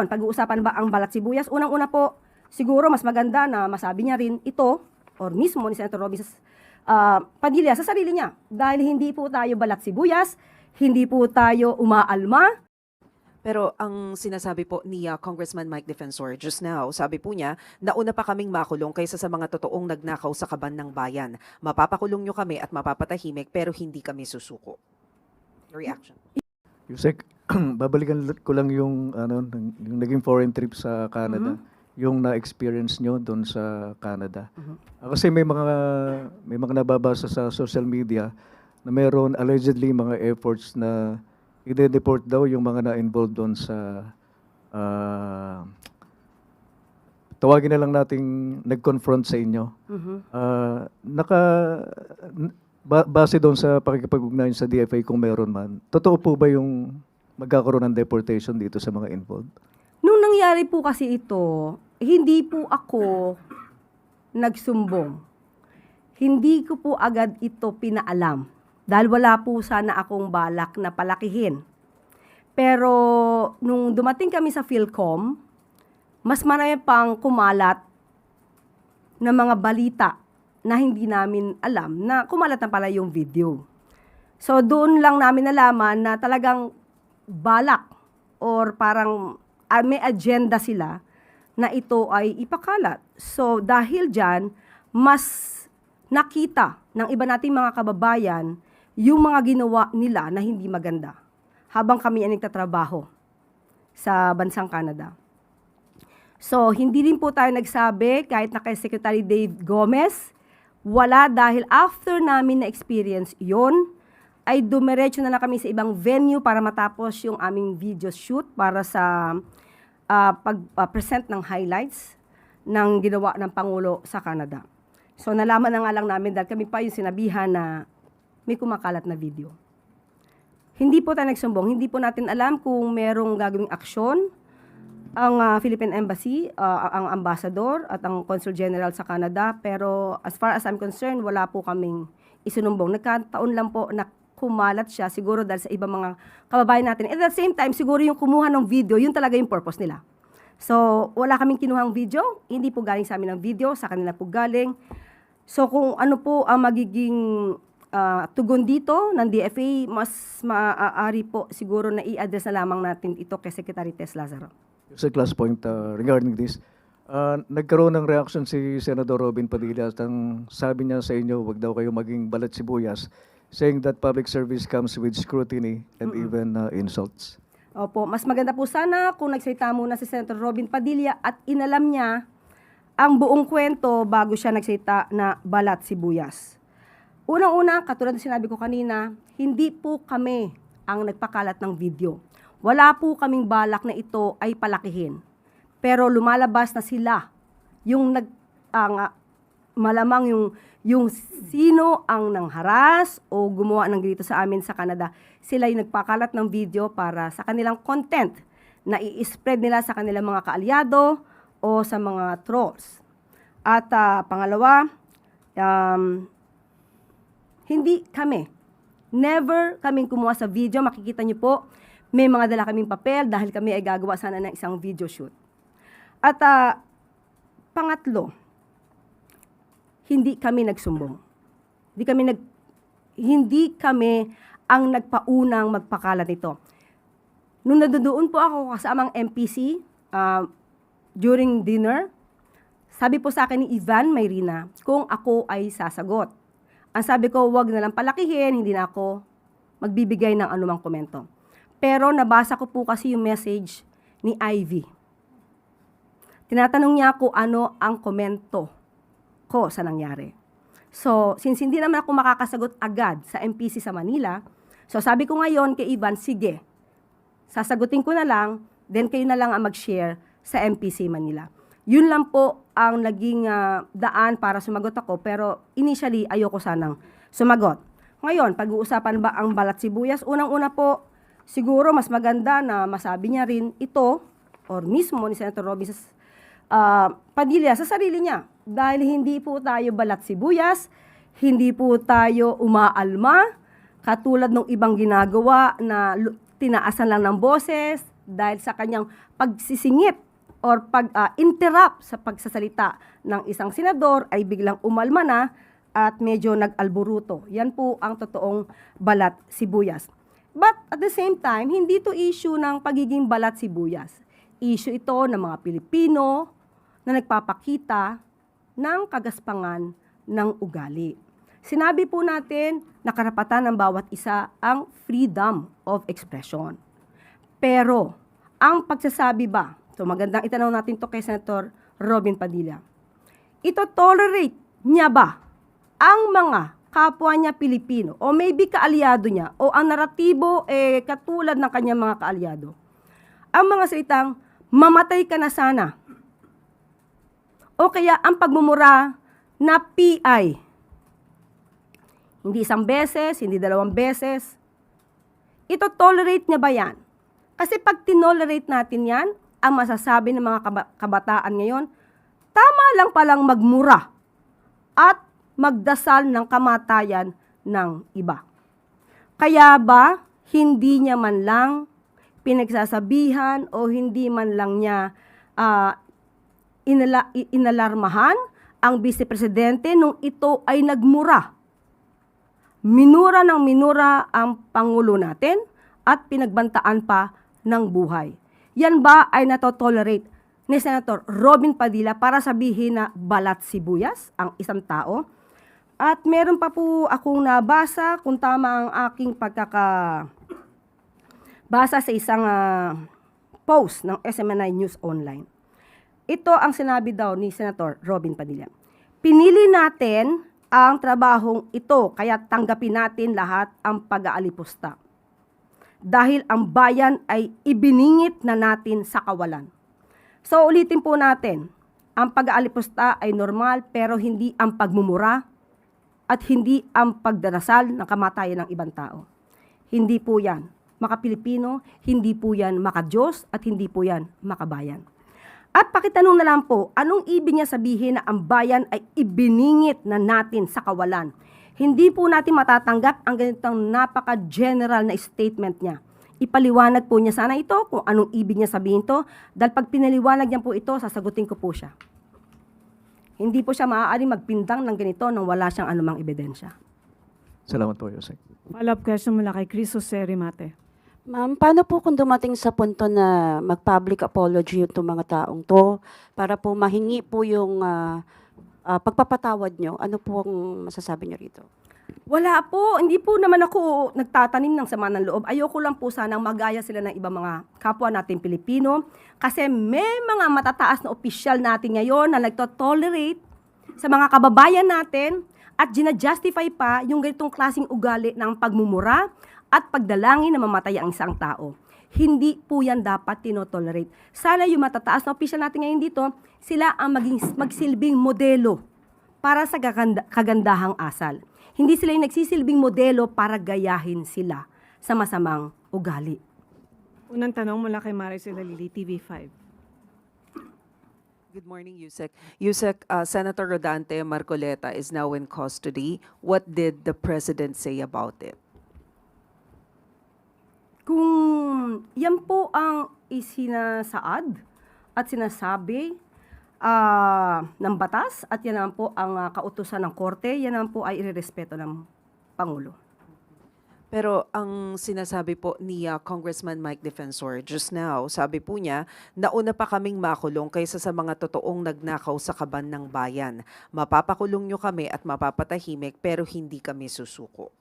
Ngayon, pag-uusapan ba ang balat sibuyas? Unang-una po, siguro mas maganda na masabi niya rin ito, or mismo ni Senator Robby Padilla sa sarili niya. Dahil hindi po tayo balat sibuyas, hindi po tayo umaalma. Pero ang sinasabi po ni Congressman Mike Defensor just now, sabi po niya, nauna pa kaming makulong kaysa sa mga totoong nagnakaw sa kaban ng bayan. Mapapakulong nyo kami at mapapatahimik pero hindi kami susuko. Your reaction? Yusek, babalikan ko lang yung yung naging foreign trip sa Canada, yung na-experience nyo doon sa Canada. Kasi may mga nababasa sa social media na mayroon allegedly mga efforts na i-deport daw yung mga na-involved doon sa tawagin na lang nating nag-confront sa inyo. Base doon sa pakikipag-ugnayan sa DFA kung meron man, totoo po ba yung magkakaroon ng deportation dito sa mga involved? Nung nangyari po kasi ito, hindi po ako nagsumbong. Hindi ko po agad ito pinaalam. Dahil wala po sana akong balak na palakihin. Pero nung dumating kami sa PhilCom, mas marami pang kumalat na mga balita na hindi namin alam na kumalat na pala yung video. So doon lang namin nalaman na talagang balak or parang may agenda sila na ito ay ipakalat. So dahil dyan, mas nakita ng iba nating mga kababayan yung mga ginawa nila na hindi maganda habang kami ay nagtatrabaho sa bansang Canada. So, hindi rin po tayo nagsabi kahit na kay Secretary Dave Gomez, wala dahil after namin na-experience yon ay dumiretso na lang kami sa ibang venue para matapos yung aming video shoot para sa pag-present ng highlights ng ginawa ng Pangulo sa Canada. So, nalaman na nga lang namin dahil kami pa yung sinabihan na may kumakalat na video. Hindi po tayo nagsumbong. Hindi po natin alam kung merong gagawing aksyon ang Philippine Embassy, ang ambassador at ang Consul General sa Canada. Pero as far as I'm concerned, wala po kaming isinumbong. Nagkataon lang po na kumalat siya siguro dahil sa ibang mga kababayan natin. At the same time, siguro yung kumuha ng video, yun talaga yung purpose nila. So, wala kaming kinuhang video. Hindi po galing sa amin ang video, sa kanila po galing. So, kung ano po ang magiging tugon dito ng DFA, mas maaari po siguro na i-address na lamang natin ito kay Secretary Tess Lazaro. Sa last point regarding this, nagkaroon ng reaction si Senator Robin Padilla at ang sabi niya sa inyo, wag daw kayo maging balat sibuyas, saying that public service comes with scrutiny and even insults. Opo, mas maganda po sana kung nagsalita muna si Senator Robin Padilla at inalam niya ang buong kwento bago siya nagsalita na balat sibuyas. Unang-una, katulad ng sinabi ko kanina, hindi po kami ang nagpakalat ng video. Wala po kaming balak na ito ay palakihin. Pero lumalabas na sila, yung malamang yung sino ang nangharas o gumawa ng ganito sa amin sa Canada, sila yung nagpakalat ng video para sa kanilang content na i-spread nila sa kanilang mga kaalyado o sa mga trolls. At pangalawa, hindi kami. Never kaming kumuha sa video. Makikita niyo po, may mga dala kaming papel dahil kami ay gagawa sana ng isang video shoot. At pangatlo, hindi kami nagsumbong. Hindi kami ang nagpaunang magpakalat nito. Nung nadudoon po ako kasamang MPC during dinner, sabi po sa akin ni Ivan Mayrina kung ako ay sasagot. Ang sabi ko, wag na lang palakihin, hindi na ako magbibigay ng anumang komento. Pero nabasa ko po kasi yung message ni Ivy. Tinatanong niya kung ano ang komento ko sa nangyari. So, since hindi naman ako makakasagot agad sa MPC sa Manila, so sabi ko ngayon kay Ivan, sige, sasagutin ko na lang, then kayo na lang ang mag-share sa MPC Manila. Yun lang po ang naging daan para sumagot ako, pero initially ayoko sanang sumagot. Ngayon, pag-uusapan ba ang balat sibuyas? Unang-una po, siguro mas maganda na masabi niya rin ito, or mismo ni Senator Robby Padilla sa sarili niya. Dahil hindi po tayo balat sibuyas, hindi po tayo umaalma, katulad ng ibang ginagawa na tinaasan lang ng boses, dahil sa kanyang pagsisingit or pag-interrupt sa pagsasalita ng isang senador ay biglang umalma na at medyo nag-alburuto. Yan po ang totoong balat sibuyas. But at the same time, hindi to issue ng pagiging balat sibuyas. Issue ito ng mga Pilipino na nagpapakita ng kagaspangan ng ugali. Sinabi po natin na karapatan ng bawat isa ang freedom of expression. Pero, ang pagsasabi ba, so magandang itanong natin to kay Senator Robin Padilla, ito tolerate niya ba ang mga kapwa niya Pilipino o maybe kaalyado niya o ang naratibo katulad ng kanyang mga kaalyado? Ang mga salitang, mamatay ka na sana. O kaya ang pagmumura na PI. Hindi isang beses, hindi dalawang beses. Ito tolerate niya ba yan? Kasi pag tinolerate natin yan, ang masasabi ng mga kabataan ngayon, tama lang palang magmura at magdasal ng kamatayan ng iba. Kaya ba, hindi niya man lang pinagsasabihan o hindi man lang niya inalarmahan ang Vice Presidente nung ito ay nagmura? Minura ng minura ang Pangulo natin at pinagbantaan pa ng buhay. Yan ba ay natotolerate ni Senator Robin Padilla para sabihin na balat sibuyas ang isang tao? At meron pa po akong nabasa, kung tama ang aking basa sa isang post ng SMNI News Online. Ito ang sinabi daw ni Senator Robin Padilla. Pinili natin ang trabahong ito, kaya tanggapin natin lahat ang pag-aalipusta. Dahil ang bayan ay ibiningit na natin sa kawalan. So ulitin po natin, ang pag-aalipusta ay normal pero hindi ang pagmumura at hindi ang pagdarasal ng kamatayan ng ibang tao. Hindi po yan maka-Pilipino, hindi po yan maka-Diyos at hindi po yan makabayan. At pakitanong na lang po, anong ibig niya sabihin na ang bayan ay ibiningit na natin sa kawalan? Hindi po natin matatanggap ang ganitong napaka-general na statement niya. Ipaliwanag po niya sana ito kung anong ibig niya sabihin to, dahil pag pinaliwanag niya po ito, sasagutin ko po siya. Hindi po siya maaari magpindang ng ganito nang wala siyang anumang ebidensya. Salamat po, Yusek. Follow-up question mula kay Chris Jose Rimate. Ma'am, paano po kung dumating sa punto na mag-public apology yung mga taong to para po mahingi po yung pagpapatawad nyo? Ano po ang masasabi nyo rito? Wala po, hindi po naman ako nagtatanim ng sama ng loob. Ayoko lang po sanang magaya sila ng ibang mga kapwa natin Pilipino kasi may mga matataas na opisyal natin ngayon na nagto-tolerate sa mga kababayan natin at gina-justify pa yung ganitong klaseng ugali ng pagmumura at pagdalangin na mamatay ang isang tao. Hindi po yan dapat tinotolerate. Sana yung matataas na opisyal natin ngayon dito, sila ang magsilbing modelo para sa kagandahang asal. Hindi sila yung nagsisilbing modelo para gayahin sila sa masamang ugali. Unang tanong mula kay Maricel Alili, TV5. Good morning, Yusek. Yusek, Senator Rodante Marcoleta is now in custody. What did the President say about it? Kung yan po ang isinasaad at sinasabi ng batas at yan naman po ang kautusan ng korte, yan naman po ay irerespeto ng Pangulo. Pero ang sinasabi po ni Congressman Mike Defensor just now, sabi po niya, nauna pa kaming makulong kaysa sa mga totoong nagnakaw sa kaban ng bayan. Mapapakulong nyo kami at mapapatahimik pero hindi kami susuko.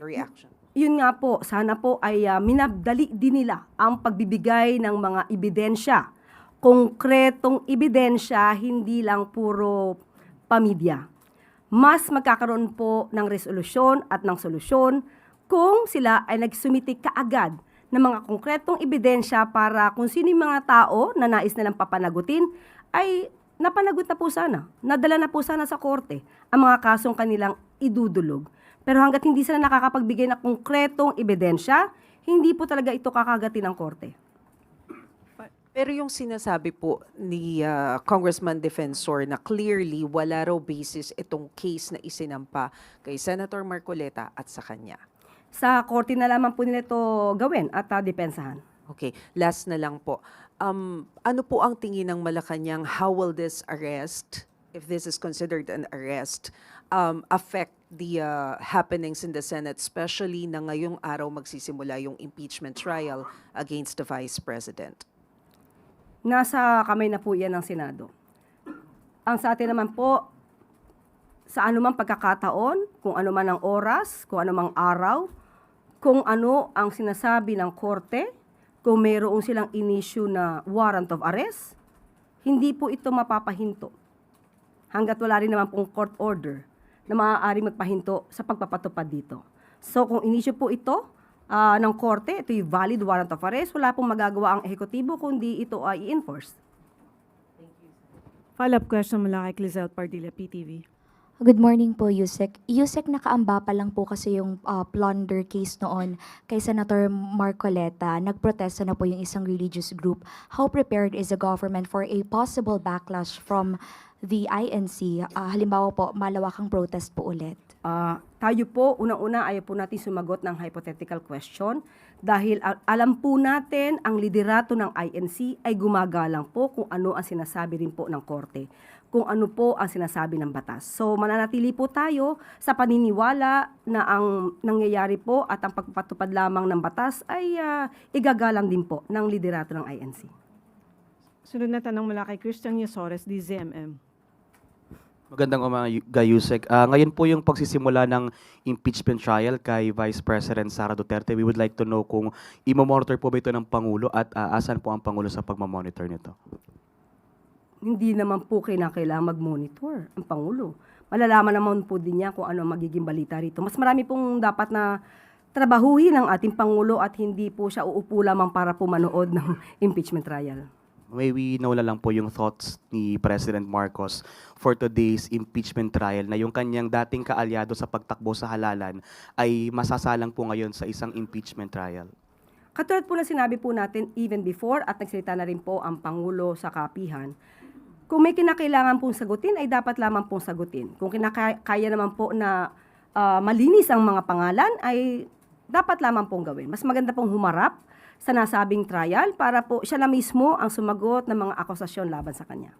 Your reaction? Yun nga po, sana po ay minabdali din nila ang pagbibigay ng mga ebidensya. Konkretong ebidensya, hindi lang puro pamidya. Mas magkakaroon po ng resolusyon at ng solusyon kung sila ay nagsumiti kaagad ng mga konkretong ebidensya para kung sino yung mga tao na nais nilang papanagutin ay napanagot na po sana. Nadala na po sana sa korte ang mga kasong kanilang idudulog. Pero hanggat hindi sila nakakapagbigay ng konkretong ebidensya, hindi po talaga ito kakagatin ng korte. Pero yung sinasabi po ni Congressman Defensor na clearly wala raw basis itong case na isinampa kay Senator Marcoleta at sa kanya. Sa korte na lamang po nila ito gawin at depensahan. Okay, last na lang po. Ano po ang tingin ng Malacanang, how will this arrest, if this is considered an arrest, affect the happenings in the Senate, especially na ngayong araw magsisimula yung impeachment trial against the Vice President? Nasa kamay na po yan ng Senado. Ang sa atin naman po, sa anumang pagkakataon, kung ano man ang oras, kung ano mang araw, kung ano ang sinasabi ng korte, kung mayroon silang in-issue na warrant of arrest, hindi po ito mapapahinto. Hanggat wala rin naman pong court order na maaaring magpahinto sa pagpapatupad dito. So kung in-issue po ito ng korte, ito yung valid warrant of arrest, wala pong magagawa ang ehekutibo kundi ito ay i-enforce. Follow-up question mula kay Clizelle Pardilla, PTV. Good morning po, Yusek. Yusek, nakaamba pa lang po kasi yung plunder case noon kay Senator Marcoleta. Nagprotesta na po yung isang religious group. How prepared is the government for a possible backlash from the INC? Halimbawa po, malawakang protest po ulit. Tayo po, unang-una, ayaw po natin sumagot ng hypothetical question dahil alam po natin ang liderato ng INC ay gumagalang po kung ano ang sinasabi rin po ng korte, kung ano po ang sinasabi ng batas. So mananatili po tayo sa paniniwala na ang nangyayari po at ang pagpapatupad lamang ng batas ay igagalang din po ng liderato ng INC. Sunod na tanong mula kay Christian Yasores, DZMM. Magandang umaga, Yusek. Ngayon po yung pagsisimula ng impeachment trial kay Vice President Sara Duterte. We would like to know kung i-monitor po ba ito ng Pangulo at asan po ang Pangulo sa pagmamonitor nito? Hindi naman po kailangan mag-monitor ang Pangulo. Malalaman naman po din niya kung ano magiging balita rito. Mas marami pong dapat na trabahuhin ng ating Pangulo at hindi po siya uupo lamang para po manood ng impeachment trial. May we know lang po yung thoughts ni President Marcos for today's impeachment trial na yung kanyang dating kaalyado sa pagtakbo sa halalan ay masasalang po ngayon sa isang impeachment trial. Katulad po na sinabi po natin even before at nagsalita na rin po ang Pangulo sa kapihan, kung may kinakailangan pong sagutin ay dapat lamang pong sagutin. Kung kaya naman po na malinis ang mga pangalan ay dapat lamang pong gawin. Mas maganda pong humarap sa nasabing trial para po siya na mismo ang sumagot ng mga akusasyon laban sa kanya.